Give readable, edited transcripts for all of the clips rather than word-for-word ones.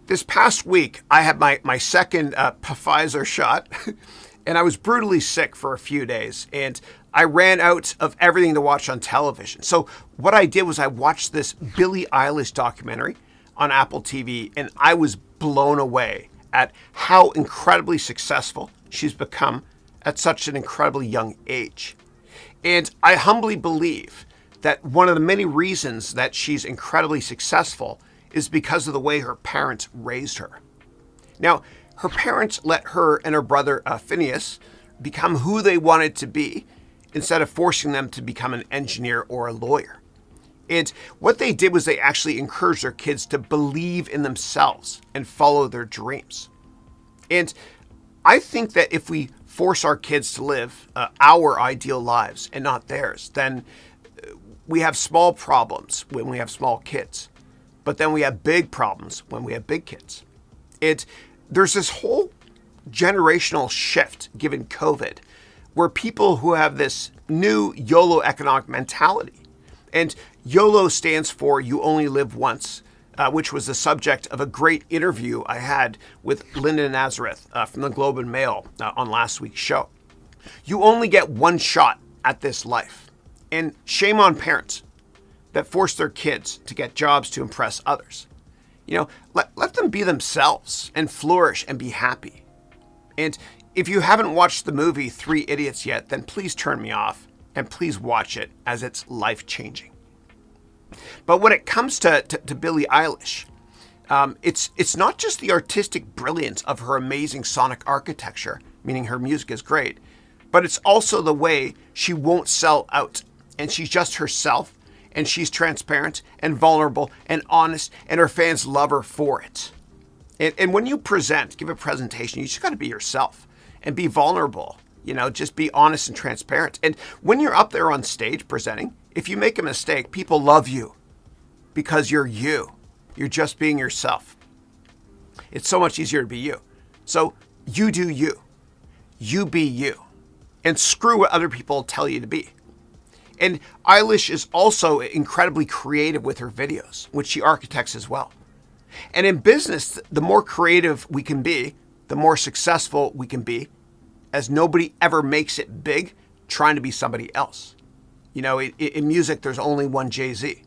This past week, I had my second Pfizer shot, and I was brutally sick for a few days, and I ran out of everything to watch on television. So what I did was I watched this Billie Eilish documentary on Apple TV, and I was blown away at how incredibly successful she's become at such an incredibly young age. And I humbly believe that one of the many reasons that she's incredibly successful is because of the way her parents raised her. Now, her parents let her and her brother Phineas become who they wanted to be instead of forcing them to become an engineer or a lawyer. And what they did was they actually encouraged their kids to believe in themselves and follow their dreams. And I think that if we force our kids to live our ideal lives and not theirs, then we have small problems when we have small kids. But then we have big problems when we have big kids. There's this whole generational shift given COVID where people who have this new YOLO economic mentality, and YOLO stands for You Only Live Once, which was the subject of a great interview I had with Linda Nazareth from the Globe and Mail on last week's show. You only get one shot at this life. And shame on parents that force their kids to get jobs to impress others. Let them be themselves and flourish and be happy. And if you haven't watched the movie 3 Idiots yet, then please turn me off and please watch it, as it's life-changing. But when it comes to Billie Eilish, it's not just the artistic brilliance of her amazing sonic architecture, meaning her music is great, but it's also the way she won't sell out, and she's just herself, and she's transparent and vulnerable and honest, and her fans love her for it. And when you give a presentation, you just got to be yourself and be vulnerable. Just be honest and transparent. And when you're up there on stage presenting, if you make a mistake, people love you because you're you. You're just being yourself. It's so much easier to be you. So you do you. You be you. And screw what other people tell you to be. And Eilish is also incredibly creative with her videos, which she architects as well. And in business, the more creative we can be, the more successful we can be, as nobody ever makes it big trying to be somebody else. In music, there's only one Jay-Z.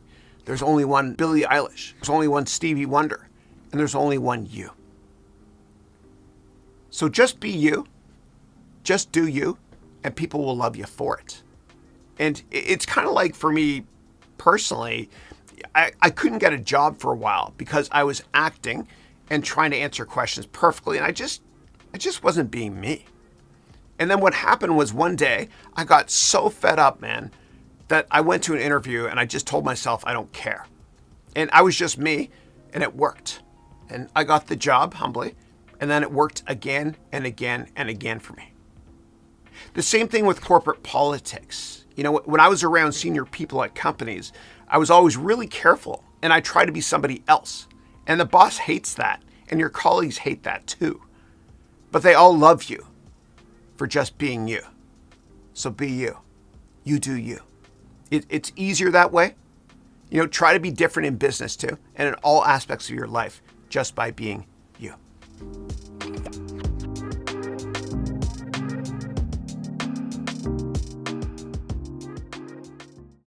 There's only one Billie Eilish. There's only one Stevie Wonder. And there's only one you. So just be you. Just do you. And people will love you for it. And it's kind of like, for me personally, I couldn't get a job for a while because I was acting and trying to answer questions perfectly. And I just wasn't being me. And then what happened was one day I got so fed up, man, that I went to an interview and I just told myself I don't care. And I was just me, and it worked. And I got the job humbly. And then it worked again and again and again for me. The same thing with corporate politics. When I was around senior people at companies, I was always really careful, and I try to be somebody else. And the boss hates that, and your colleagues hate that too. But they all love you for just being you. So be you. You do you. It's easier that way. Try to be different in business too, and in all aspects of your life, just by being you.